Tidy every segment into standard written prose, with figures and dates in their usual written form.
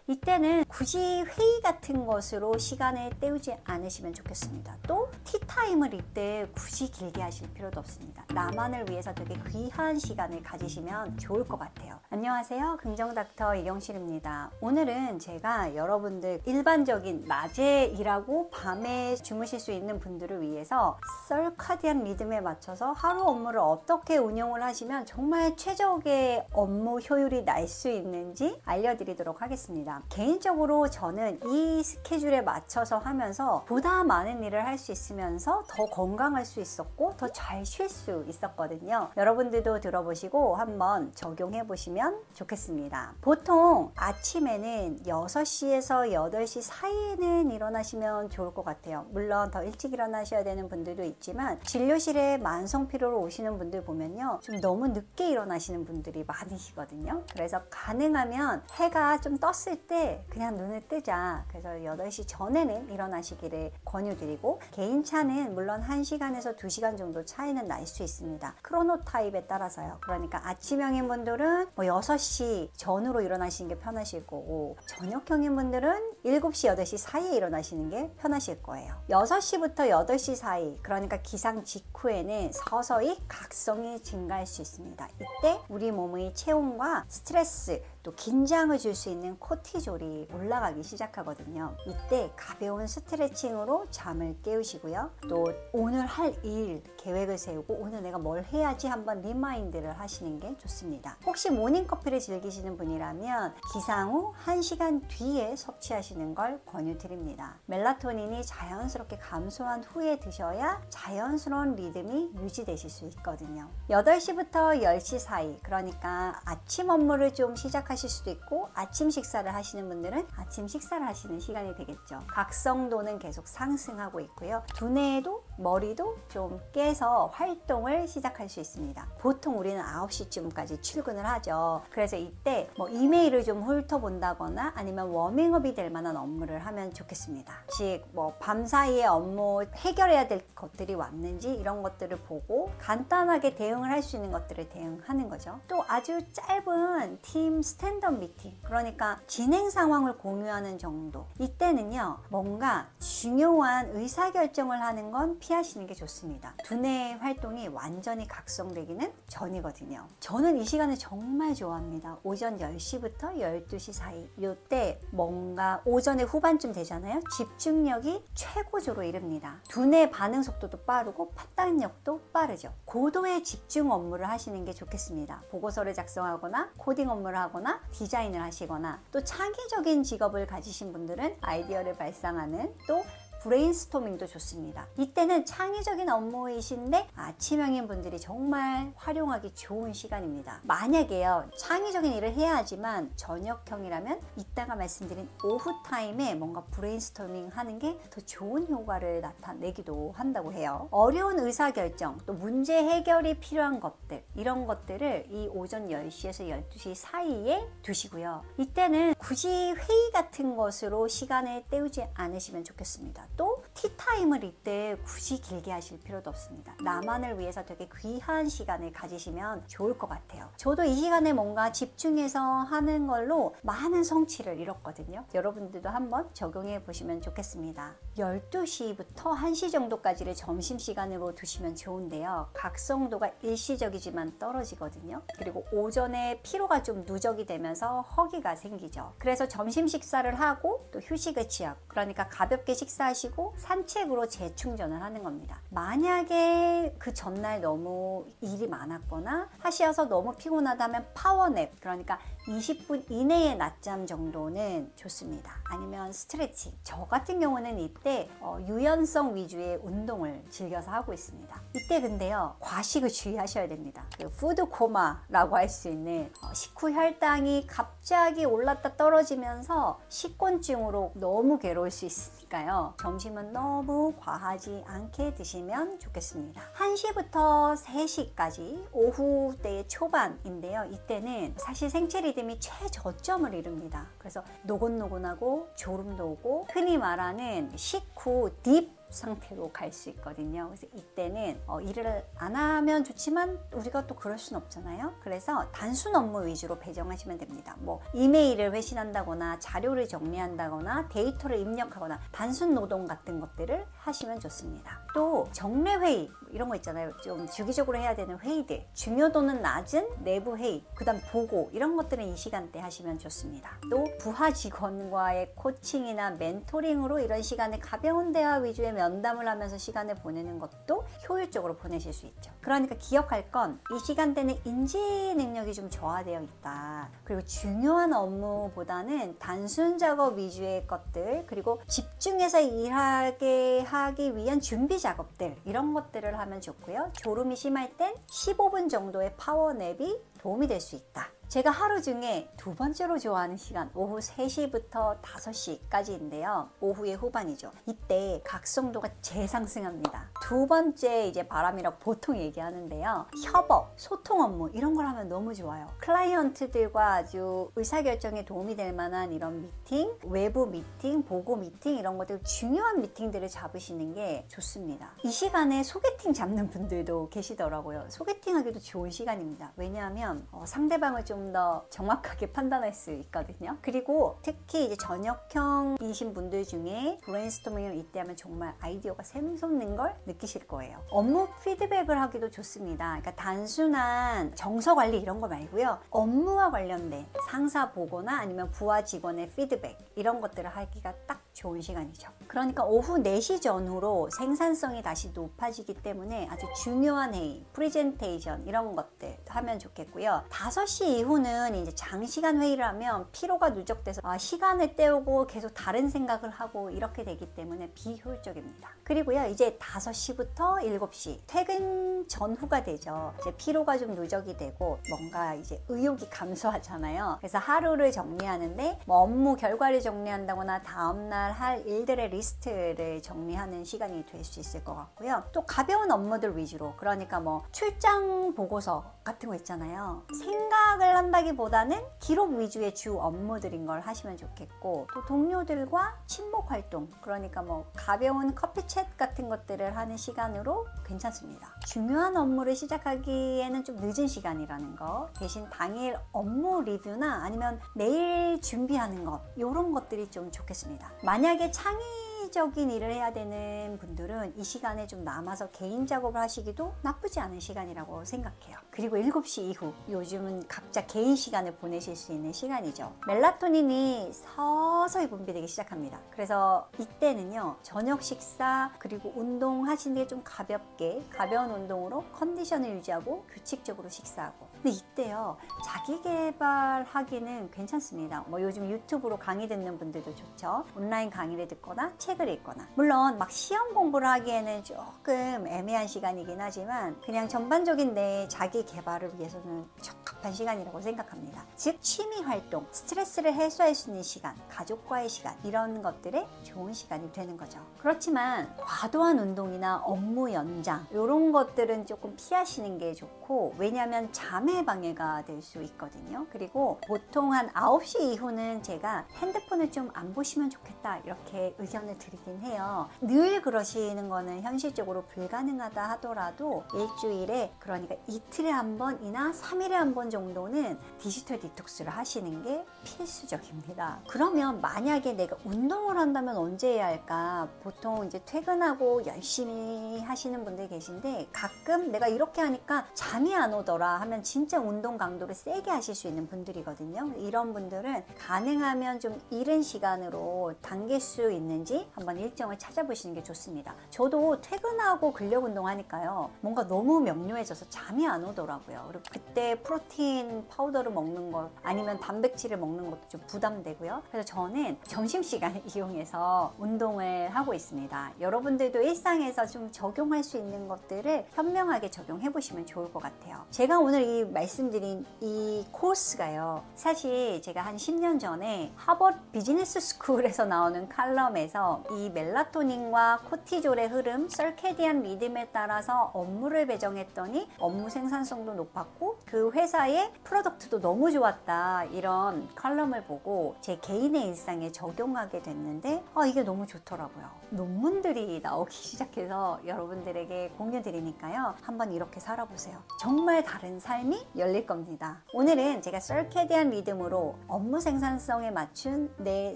이때는 굳이 회의 같은 것으로 시간을 때우지 않으시면 좋겠습니다. 또 티타임을 이때 굳이 길게 하실 필요도 없습니다. 나만을 위해서 되게 귀한 시간을 가지시면 좋을 것 같아요. 안녕하세요, 긍정닥터 이경실입니다. 오늘은 제가 여러분들 일반적인 낮에 일하고 밤에 주무실 수 있는 분들을 위해서 서카디안 리듬에 맞춰서 하루 업무를 어떻게 운영을 하시면 정말 최적의 업무 효율이 날 수 있는지 알려드리도록 하겠습니다. 개인적으로 저는 이 스케줄에 맞춰서 하면서 보다 많은 일을 할 수 있으면서 더 건강할 수 있었고 더 잘 쉴 수 있었거든요. 여러분들도 들어보시고 한번 적용해 보시면 좋겠습니다. 보통 아침에는 6시에서 8시 사이에는 일어나시면 좋을 것 같아요. 물론 더 일찍 일어나셔야 되는 분들도 있지만 진료실에 만성피로로 오시는 분들 보면요, 좀 너무 늦게 일어나시는 분들이 많으시거든요. 그래서 가능하면 해가 좀 떴을 때 그냥 눈을 뜨자, 그래서 8시 전에는 일어나시기를 권유드리고, 개인차는 물론 1시간에서 2시간 정도 차이는 날 수 있습니다. 크로노 타입에 따라서요. 그러니까 아침형인 분들은 6시 전으로 일어나시는 게 편하실 거고, 저녁형인 분들은 7시, 8시 사이에 일어나시는 게 편하실 거예요. 6시부터 8시 사이, 그러니까 기상 직후에는 서서히 각성이 증가할 수 있습니다. 이때 우리 몸의 체온과 스트레스, 또 긴장을 줄 수 있는 코티졸이 올라가기 시작하거든요. 이때 가벼운 스트레칭으로 잠을 깨우시고요. 또 오늘 할 일 계획을 세우고 오늘 내가 뭘 해야지 한번 리마인드를 하시는 게 좋습니다. 혹시 모닝커피를 즐기시는 분이라면 기상 후 1시간 뒤에 섭취하시는 걸 권유드립니다. 멜라토닌이 자연스럽게 감소한 후에 드셔야 자연스러운 리듬이 유지되실 수 있거든요. 8시부터 10시 사이, 그러니까 아침 업무를 좀 시작하실 수도 있고 아침 식사를 하시는 분들은 아침 식사를 하시는 시간이 되겠죠. 각성도는 계속 상승하고 있고요. 두뇌에도 머리도 좀 깨서 활동을 시작할 수 있습니다. 보통 우리는 9시쯤까지 출근을 하죠. 그래서 이때 이메일을 좀 훑어본다거나 아니면 워밍업이 될 만한 업무를 하면 좋겠습니다. 즉 밤사이에 업무 해결해야 될 것들이 왔는지 이런 것들을 보고 간단하게 대응을 할 수 있는 것들을 대응하는 거죠. 또 아주 짧은 팀 스탠드업 미팅, 그러니까 진행 상황을 공유하는 정도. 이때는요, 뭔가 중요한 의사결정을 하는 건 피하시는 게 좋습니다. 두뇌의 활동이 완전히 각성되기는 전이거든요. 저는 이 시간을 정말 좋아합니다. 오전 10시부터 12시 사이, 이때 뭔가 오전의 후반쯤 되잖아요. 집중력이 최고조로 이릅니다. 두뇌 반응 속도도 빠르고 판단력도 빠르죠. 고도의 집중 업무를 하시는 게 좋겠습니다. 보고서를 작성하거나 코딩 업무를 하거나 디자인을 하시거나, 또 창의적인 직업을 가지신 분들은 아이디어를 발상하는, 또 브레인스토밍도 좋습니다. 이때는 창의적인 업무이신데 아침형인 분들이 정말 활용하기 좋은 시간입니다. 만약에요, 창의적인 일을 해야 하지만 저녁형이라면 이따가 말씀드린 오후 타임에 뭔가 브레인스토밍 하는 게 더 좋은 효과를 나타내기도 한다고 해요. 어려운 의사결정, 또 문제 해결이 필요한 것들, 이런 것들을 이 오전 10시에서 12시 사이에 두시고요. 이때는 굳이 회의 같은 것으로 시간을 때우지 않으시면 좋겠습니다. 또 티타임을 이때 굳이 길게 하실 필요도 없습니다. 나만을 위해서 되게 귀한 시간을 가지시면 좋을 것 같아요. 저도 이 시간에 뭔가 집중해서 하는 걸로 많은 성취를 이뤘거든요. 여러분들도 한번 적용해 보시면 좋겠습니다. 12시부터 1시 정도까지를 점심시간으로 두시면 좋은데요. 각성도가 일시적이지만 떨어지거든요. 그리고 오전에 피로가 좀 누적이 되면서 허기가 생기죠. 그래서 점심 식사를 하고 또 휴식을 취하고, 그러니까 가볍게 식사하시고 산책으로 재충전을 하는 겁니다. 만약에 그 전날 너무 일이 많았거나 하셔서 너무 피곤하다면 파워냅, 그러니까 20분 이내의 낮잠 정도는 좋습니다. 아니면 스트레칭. 저 같은 경우는 이때 유연성 위주의 운동을 즐겨서 하고 있습니다. 이때 근데요, 과식을 주의하셔야 됩니다. 그 푸드 코마라고 할 수 있는 식후 혈당이 갑자기 올랐다 떨어지면서 식곤증으로 너무 괴로울 수 있으니까요, 점심은 너무 과하지 않게 드시면 좋겠습니다. 1시부터 3시까지 오후 때 초반인데요. 이때는 사실 생체 리듬이 최저점을 이룹니다. 그래서 노곤노곤하고 졸음도 오고, 흔히 말하는 식후 딥 상태로 갈 수 있거든요. 그래서 이때는 일을 안 하면 좋지만 우리가 또 그럴 순 없잖아요. 그래서 단순 업무 위주로 배정하시면 됩니다. 뭐 이메일을 회신한다거나 자료를 정리한다거나 데이터를 입력하거나 단순 노동 같은 것들을 하시면 좋습니다. 또 정례 회의 이런 거 있잖아요. 좀 주기적으로 해야 되는 회의들, 중요도는 낮은 내부 회의, 그다음 보고 이런 것들은 이 시간대 하시면 좋습니다. 또 부하 직원과의 코칭이나 멘토링으로 이런 시간에 가벼운 대화 위주의 면담을 하면서 시간을 보내는 것도 효율적으로 보내실 수 있죠. 그러니까 기억할 건 이 시간대는 인지 능력이 좀 저하되어 있다. 그리고 중요한 업무보다는 단순 작업 위주의 것들, 그리고 집중해서 일하게 하기 위한 준비 작업들, 이런 것들을 하면 좋고요. 졸음이 심할 땐 15분 정도의 파워냅이 도움이 될 수 있다. 제가 하루 중에 두 번째로 좋아하는 시간 오후 3시부터 5시까지인데요. 오후의 후반이죠. 이때 각성도가 재상승합니다. 두 번째 이제 바람이라고 보통 얘기하는데요. 협업, 소통 업무 이런 걸 하면 너무 좋아요. 클라이언트들과 아주 의사결정에 도움이 될 만한 이런 미팅, 외부 미팅, 보고 미팅 이런 것들 중요한 미팅들을 잡으시는 게 좋습니다. 이 시간에 소개팅 잡는 분들도 계시더라고요. 소개팅 하기도 좋은 시간입니다. 왜냐하면 상대방을 좀 더 정확하게 판단할 수 있거든요. 그리고 특히 이제 저녁형이신 분들 중에 브레인스토밍을 이때 하면 정말 아이디어가 샘솟는 걸 느끼실 거예요. 업무 피드백을 하기도 좋습니다. 그러니까 단순한 정서 관리 이런 거 말고요. 업무와 관련된 상사 보고나 아니면 부하 직원의 피드백 이런 것들을 하기가 딱 좋은 시간이죠. 그러니까 오후 4시 전후로 생산성이 다시 높아지기 때문에 아주 중요한 회의, 프레젠테이션 이런 것들 하면 좋겠고요. 5시 이후는 이제 장시간 회의를 하면 피로가 누적돼서 시간을 때우고 계속 다른 생각을 하고 이렇게 되기 때문에 비효율적입니다. 그리고요, 이제 5시부터 7시 퇴근 전후가 되죠. 이제 피로가 좀 누적이 되고 뭔가 이제 의욕이 감소하잖아요. 그래서 하루를 정리하는데 뭐 업무 결과를 정리한다거나 다음날 할 일들의 리스트를 정리하는 시간이 될 수 있을 것 같고요. 또 가벼운 업무들 위주로, 그러니까 뭐 출장 보고서 같은 거 있잖아요. 생각을 한다기보다는 기록 위주의 주 업무들인 걸 하시면 좋겠고, 또 동료들과 친목 활동, 그러니까 뭐 가벼운 커피 챗 같은 것들을 하는 시간으로 괜찮습니다. 중요한 업무를 시작하기에는 좀 늦은 시간이라는 거, 대신 당일 업무 리뷰나 아니면 내일 준비하는 것 이런 것들이 좀 좋겠습니다. 만약에 창의적인 일을 해야 되는 분들은 이 시간에 좀 남아서 개인 작업을 하시기도 나쁘지 않은 시간이라고 생각해요. 그리고 7시 이후, 요즘은 각자 개인 시간을 보내실 수 있는 시간이죠. 멜라토닌이 서서히 분비되기 시작합니다. 그래서 이때는요, 저녁 식사 그리고 운동하시는 게 좀 가볍게, 가벼운 운동으로 컨디션을 유지하고 규칙적으로 식사하고. 근데 이때요, 자기 개발하기는 괜찮습니다. 뭐 요즘 유튜브로 강의 듣는 분들도 좋죠. 온라인 강의를 듣거나 책을 읽거나. 물론 막 시험 공부를 하기에는 조금 애매한 시간이긴 하지만 그냥 전반적인 내 자기 개발을 위해서는 적합한 시간이라고 생각합니다. 즉 취미 활동, 스트레스를 해소할 수 있는 시간, 가족과의 시간, 이런 것들에 좋은 시간이 되는 거죠. 그렇지만 과도한 운동이나 업무 연장 이런 것들은 조금 피하시는 게 좋고, 왜냐하면 잠의 방해가 될 수 있거든요. 그리고 보통 한 9시 이후는 제가 핸드폰을 좀 안 보시면 좋겠다 이렇게 의견을 드리긴 해요. 늘 그러시는 거는 현실적으로 불가능하다 하더라도 일주일에, 그러니까 이틀에 한 번이나 3일에 한 번 정도는 디지털 디톡스를 하시는 게 필수적입니다. 그러면 만약에 내가 운동을 한다면 언제 해야 할까? 보통 이제 퇴근하고 열심히 하시는 분들 계신데, 가끔 내가 이렇게 하니까 잠이 안 오더라 하면 진짜 운동 강도를 세게 하실 수 있는 분들이거든요. 이런 분들은 가능하면 좀 이른 시간으로 당길 수 있는지 한번 일정을 찾아보시는 게 좋습니다. 저도 퇴근하고 근력 운동하니까요, 뭔가 너무 명료해져서 잠이 안 오더라고요. 그리고 그때 프로틴 파우더를 먹는 것 아니면 단백질을 먹는 것도 좀 부담되고요. 그래서 저는 점심시간을 이용해서 운동을 하고 있습니다. 여러분들도 일상에서 좀 적용할 수 있는 것들을 현명하게 적용해 보시면 좋을 것 같아요. 제가 오늘 이 오늘 말씀드린 이 코र्스가요, 사실 제가 한 10년 전에 하버드 비즈니스 스쿨에서 나오는 칼럼에서 이 멜라토닌과 코티졸의 흐름, 서케디안 리듬에 따라서 업무를 배정했더니 업무 생산성도 높았고 그 회사의 프로덕트도 너무 좋았다, 이런 칼럼을 보고 제 개인의 일상에 적용하게 됐는데 이게 너무 좋더라고요. 논문들이 나오기 시작해서 여러분들에게 공유 드리니까요, 한번 이렇게 살아보세요. 정말 다른 삶이 열릴 겁니다. 오늘은 제가 서케디안 리듬으로 업무 생산성에 맞춘 내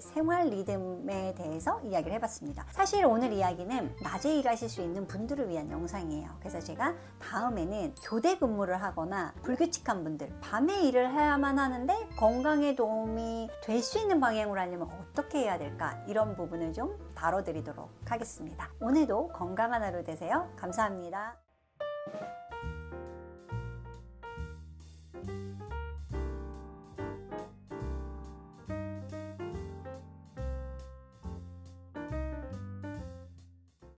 생활 리듬에 대해서 이야기를 해봤습니다. 사실 오늘 이야기는 낮에 일하실 수 있는 분들을 위한 영상이에요. 그래서 제가 다음에는 교대 근무를 하거나 불규칙한 분들, 밤에 일을 해야만 하는데 건강에 도움이 될 수 있는 방향으로 하려면 어떻게 해야 될까, 이런 부분을 좀 다뤄드리도록 하겠습니다. 오늘도 건강한 하루 되세요. 감사합니다.